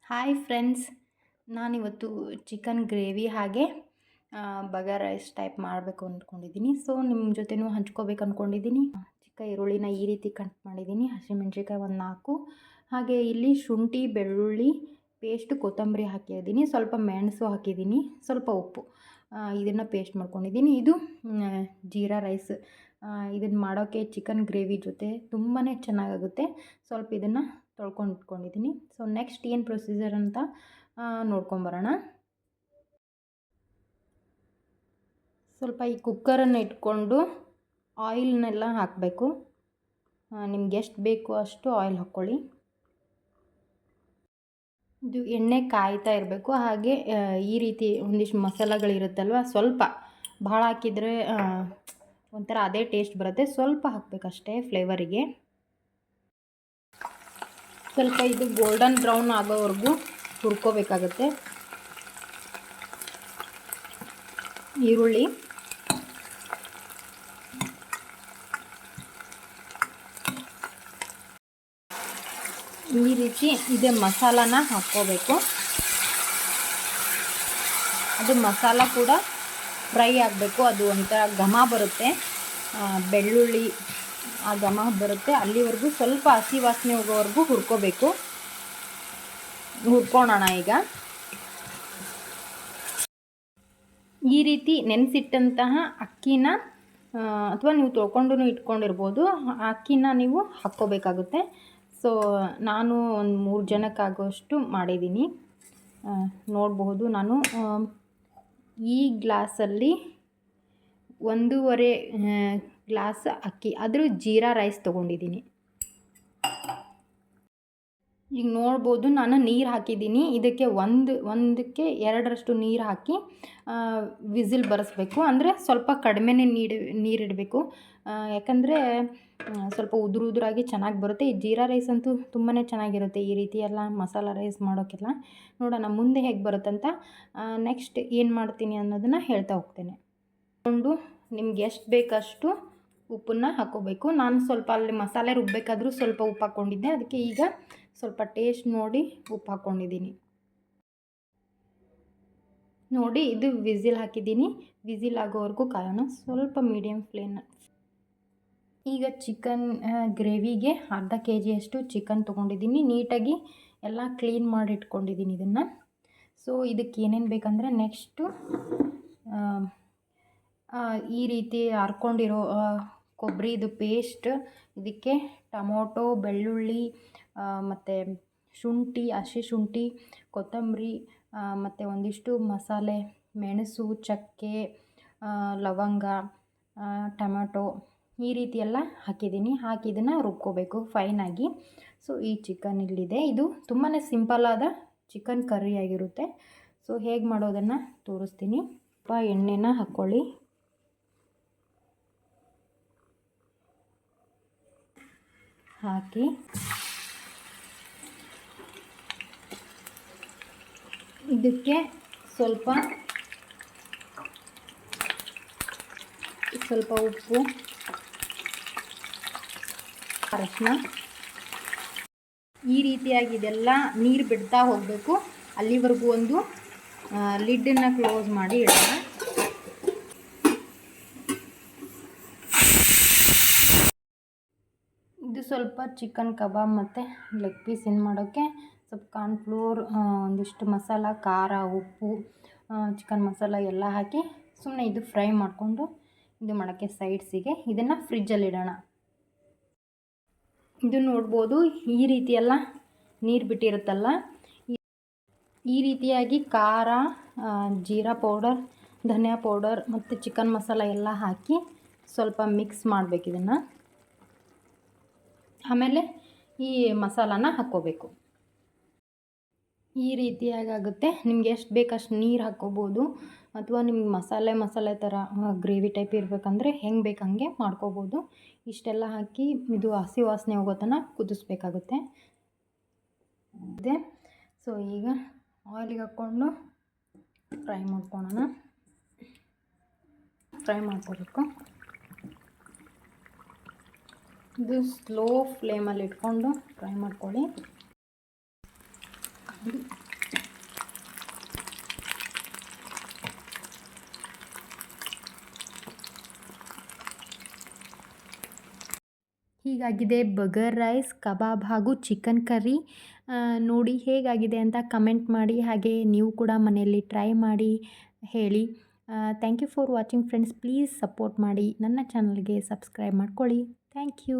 Hi friends, ನಾನಿವತ್ತು chicken gravy ಹಾಗೆ ಬಗಾರ್ rice type ಮಾಡಬೇಕು ಅಂದ್ಕೊಂಡಿದ್ದೀನಿ. ಸೊ ನಿಮ್ಮ ಜೊತೆನೂ ಹಂಚ್ಕೋಬೇಕು ಅಂದ್ಕೊಂಡಿದ್ದೀನಿ. ಚಿಕ್ಕ ಈರುಳ್ಳಿನ ಈ ರೀತಿ ಕಟ್ ಮಾಡಿದ್ದೀನಿ, ಹಸಿಮೆಣ್ಸಿಕಾಯಿ ಒಂದು 4, ಹಾಗೆ ಇಲ್ಲಿ ಶುಂಠಿ ಬೆಳ್ಳುಳ್ಳಿ ಪೇಸ್ಟ್, ಕೊತ್ತಂಬರಿ ಹಾಕಿದ್ದೀನಿ, ಸ್ವಲ್ಪ ಮೆಣಸು ಹಾಕಿದ್ದೀನಿ, ಸ್ವಲ್ಪ ಉಪ್ಪು, ಇದನ್ನು ಪೇಸ್ಟ್ ಮಾಡ್ಕೊಂಡಿದ್ದೀನಿ. ಇದು ಜೀರಾ ರೈಸ್. ಇದನ್ನು ಮಾಡೋಕ್ಕೆ ಚಿಕನ್ ಗ್ರೇವಿ ಜೊತೆ ತುಂಬಾ ಚೆನ್ನಾಗಾಗುತ್ತೆ. ಸ್ವಲ್ಪ ಇದನ್ನು ತೊಳ್ಕೊಂಡು ಇಟ್ಕೊಂಡಿದ್ದೀನಿ. ಸೊ ನೆಕ್ಸ್ಟ್ ಏನು ಪ್ರೊಸೀಜರ್ ಅಂತ ನೋಡ್ಕೊಂಬರೋಣ. ಸ್ವಲ್ಪ ಈ ಕುಕ್ಕರನ್ನು ಇಟ್ಕೊಂಡು ಆಯಿಲ್ನೆಲ್ಲ ಹಾಕಬೇಕು. ನಿಮ್ಗೆ ಎಷ್ಟು ಬೇಕು ಅಷ್ಟು ಆಯಿಲ್ ಹಾಕ್ಕೊಳ್ಳಿ. ಇದು ಎಣ್ಣೆ ಕಾಯ್ತಾ ಇರಬೇಕು. ಹಾಗೆ ಈ ರೀತಿ ಒಂದಿಷ್ಟು ಮಸಾಲೆಗಳಿರುತ್ತಲ್ವ, ಸ್ವಲ್ಪ ಭಾಳ ಹಾಕಿದರೆ ಒಂಥರ ಅದೇ ಟೇಸ್ಟ್ ಬರುತ್ತೆ. ಸ್ವಲ್ಪ ಹಾಕಬೇಕಷ್ಟೇ ಫ್ಲೇವರಿಗೆ. ಸ್ವಲ್ಪ ಇದು ಗೋಲ್ಡನ್ ಬ್ರೌನ್ ಆಗೋವರೆಗೂ ಹುರ್ಕೋಬೇಕಾಗುತ್ತೆ. ಈರುಳ್ಳಿ, ಈ ರೀತಿ ಇದೆ ಮಸಾಲಾನ ಹಾಕ್ಕೋಬೇಕು. ಅದು ಮಸಾಲ ಕೂಡ ಫ್ರೈ ಆಗಬೇಕು. ಅದು ಒಂಥರ ಘಮ ಬರುತ್ತೆ, ಬೆಳ್ಳುಳ್ಳಿ ಆ ಘಮ ಬರುತ್ತೆ. ಅಲ್ಲಿವರೆಗೂ ಸ್ವಲ್ಪ ಹಸಿ ವಾಸನೆ ಹೋಗೋವರೆಗೂ ಹುರ್ಕೊಳ್ಳೋಣ. ಈಗ ಈ ರೀತಿ ನೆನೆಸಿಟ್ಟಂತಹ ಅಕ್ಕಿನ ಅಥವಾ ನೀವು ತೊಳ್ಕೊಂಡು ಇಟ್ಕೊಂಡಿರ್ಬೋದು, ಅಕ್ಕಿನ ನೀವು ಹಾಕ್ಕೋಬೇಕಾಗುತ್ತೆ. ಸೊ ನಾನು ಒಂದು 3 ಜನಕ್ಕಾಗೋಷ್ಟು ಮಾಡಿದ್ದೀನಿ. ನೋಡಬಹುದು, ನಾನು ಈ ಗ್ಲಾಸಲ್ಲಿ 1.5 ಗ್ಲಾಸ್ ಅಕ್ಕಿ, ಅದ್ರ ಜೀರಾ ರೈಸ್ ತೊಗೊಂಡಿದ್ದೀನಿ. ಈಗ ನೋಡ್ಬೋದು, ನಾನು ನೀರು ಹಾಕಿದ್ದೀನಿ. ಇದಕ್ಕೆ ಒಂದಕ್ಕೆ 2ರಷ್ಟು ನೀರು ಹಾಕಿ ವಿಸಿಲ್ ಬರೆಸ್ಬೇಕು. ಅಂದರೆ ಸ್ವಲ್ಪ ಕಡಿಮೆನೇ ನೀರಿಡಬೇಕು, ಯಾಕಂದರೆ ಸ್ವಲ್ಪ ಉದುರಾಗಿ ಚೆನ್ನಾಗಿ ಬರುತ್ತೆ. ಈ ಜೀರಾ ರೈಸ್ ಅಂತೂ ತುಂಬಾ ಚೆನ್ನಾಗಿರುತ್ತೆ. ಈ ರೀತಿ ಎಲ್ಲ ಮಸಾಲ ರೈಸ್ ಮಾಡೋಕ್ಕೆಲ್ಲ ನೋಡೋಣ ಮುಂದೆ ಹೇಗೆ ಬರುತ್ತಂತ. ನೆಕ್ಸ್ಟ್ ಏನು ಮಾಡ್ತೀನಿ ಅನ್ನೋದನ್ನು ಹೇಳ್ತಾ ಹೋಗ್ತೇನೆ. ನಿಮ್ಗೆ ಎಷ್ಟು ಬೇಕಷ್ಟು ಉಪ್ಪನ್ನು ಹಾಕ್ಕೋಬೇಕು. ನಾನು ಸ್ವಲ್ಪ ಅಲ್ಲಿ ಮಸಾಲೆ ರುಬ್ಬಬೇಕಾದ್ರೂ ಸ್ವಲ್ಪ ಉಪ್ಪು ಹಾಕ್ಕೊಂಡಿದ್ದೆ, ಅದಕ್ಕೆ ಈಗ ಸ್ವಲ್ಪ ಟೇಸ್ಟ್ ನೋಡಿ ಉಪ್ಪು ಹಾಕ್ಕೊಂಡಿದ್ದೀನಿ. ನೋಡಿ, ಇದು ವಿಸಿಲ್ ಹಾಕಿದ್ದೀನಿ. ವಿಸಿಲ್ ಆಗೋವರೆಗೂ ಕಾಯೋಣ, ಸ್ವಲ್ಪ ಮೀಡಿಯಮ್ ಫ್ಲೇಮ್. ಈಗ ಚಿಕನ್ ಗ್ರೇವಿಗೆ ಅರ್ಧ kg ಚಿಕನ್ ತೊಗೊಂಡಿದ್ದೀನಿ. ನೀಟಾಗಿ ಎಲ್ಲ ಕ್ಲೀನ್ ಮಾಡಿ ಇಟ್ಕೊಂಡಿದ್ದೀನಿ ಇದನ್ನು. ಸೊ ಇದಕ್ಕೆ ಏನೇನು ಬೇಕಂದರೆ, ನೆಕ್ಸ್ಟು ಈ ರೀತಿ ಹರ್ಕೊಂಡಿರೋ ಕೊಬ್ಬರಿದು ಪೇಸ್ಟ್, ಇದಕ್ಕೆ ಟೊಮೊಟೊ, ಬೆಳ್ಳುಳ್ಳಿ, ಮತ್ತು ಶುಂಠಿ, ಹಸಿ ಶುಂಠಿ, ಕೊತ್ತಂಬರಿ, ಮತ್ತು ಒಂದಿಷ್ಟು ಮಸಾಲೆ, ಮೆಣಸು, ಚಕ್ಕೆ, ಲವಂಗ, ಟೊಮೊಟೊ, ಈ ರೀತಿ ಎಲ್ಲ ಹಾಕಿದ್ದೀನಿ. ಹಾಕಿ ಇದನ್ನು ರುಬ್ಕೋಬೇಕು ಫೈನಾಗಿ. ಸೊ ಈ ಚಿಕನ್ ಇಲ್ಲಿದೆ. ಇದು ತುಂಬಾ ಸಿಂಪಲ್ಲಾದ ಚಿಕನ್ ಕರ್ರಿ ಆಗಿರುತ್ತೆ. ಸೊ ಹೇಗೆ ಮಾಡೋದನ್ನು ತೋರಿಸ್ತೀನಿ. ಎಣ್ಣೆನ ಹಾಕ್ಕೊಳ್ಳಿ. ಹಾಕಿ ಇದಕ್ಕೆ ಸ್ವಲ್ಪ ಉಪ್ಪು, ಅರಶಿನ, ಈ ರೀತಿಯಾಗಿ ಇದೆಲ್ಲ ನೀರು ಬಿಡ್ತಾ ಹೋಗಬೇಕು. ಅಲ್ಲಿವರೆಗೂ ಒಂದು ಲಿಡ್ಡನ್ನು ಕ್ಲೋಸ್ ಮಾಡಿ ಇಡೋಣ. ಇದು ಸ್ವಲ್ಪ ಚಿಕನ್ ಕಬಾಬ್ ಮತ್ತು ಲೆಗ್ ಪೀಸ್ ಮಾಡೋಕ್ಕೆ ಸ್ವಲ್ಪ ಕಾರ್ನ್ಫ್ಲೋರ್, ಒಂದಿಷ್ಟು ಮಸಾಲ, ಖಾರ, ಉಪ್ಪು, ಚಿಕನ್ ಮಸಾಲ ಎಲ್ಲ ಹಾಕಿ ಸುಮ್ಮನೆ ಇದು ಫ್ರೈ ಮಾಡಿಕೊಂಡು ಇದು ಮಾಡೋಕ್ಕೆ ಸೈಡ್ಸಿಗೆ ಇದನ್ನು ಫ್ರಿಜ್ಜಲ್ಲಿ ಇಡೋಣ. ಇದು ನೋಡ್ಬೋದು, ಈ ರೀತಿಯೆಲ್ಲ ನೀರು ಬಿಟ್ಟಿರುತ್ತಲ್ಲ, ಈ ರೀತಿಯಾಗಿ ಖಾರ, ಜೀರಾ ಪೌಡರ್, ಧನಿಯಾ ಪೌಡರ್ ಮತ್ತು ಚಿಕನ್ ಮಸಾಲ ಎಲ್ಲ ಹಾಕಿ ಸ್ವಲ್ಪ ಮಿಕ್ಸ್ ಮಾಡಬೇಕು ಇದನ್ನು. ಆಮೇಲೆ ಈ ಮಸಾಲಾನ ಹಾಕ್ಕೋಬೇಕು. ಈ ರೀತಿಯಾಗುತ್ತೆ. ನಿಮ್ಗೆ ಎಷ್ಟು ಬೇಕಷ್ಟು ನೀರು ಹಾಕ್ಕೋಬೋದು, ಅಥವಾ ನಿಮ್ಗೆ ಮಸಾಲೆ ಥರ ಗ್ರೇವಿ ಟೈಪ್ ಇರಬೇಕಂದ್ರೆ ಹೆಂಗೆ ಬೇಕು ಹಂಗೆ ಮಾಡ್ಕೋಬೋದು. ಇಷ್ಟೆಲ್ಲ ಹಾಕಿ ಇದು ಹಸಿ ವಾಸನೆ ಹೋಗೋ ತನಕ ಕುದಿಸ್ಬೇಕಾಗುತ್ತೆ. ಸೊ ಈಗ ಆಯಿಲಿಗೆ ಹಾಕ್ಕೊಂಡು ಫ್ರೈ ಮಾಡ್ಕೋಬೇಕು. ಇದು ಸ್ಲೋ ಫ್ಲೇಮಲ್ಲಿ ಇಟ್ಕೊಂಡು ಫ್ರೈ ಮಾಡ್ಕೊಳ್ಳಿ. ಹೀಗಾಗಿದೆ ಬಗರ್ ರೈಸ್, ಕಬಾಬ್ ಹಾಗೂ ಚಿಕನ್ ಕರ್ರಿ. ನೋಡಿ ಹೇಗಾಗಿದೆ ಅಂತ ಕಮೆಂಟ್ ಮಾಡಿ, ಹಾಗೆ ನೀವು ಕೂಡ ಮನೆಯಲ್ಲಿ ಟ್ರೈ ಮಾಡಿ ಹೇಳಿ. Thank you for watching friends. Please support ಮಾಡಿ, ನನ್ನ ಚಾನಲ್ಗೆ ಸಬ್ಸ್ಕ್ರೈಬ್ ಮಾಡ್ಕೊಳ್ಳಿ. Thank you.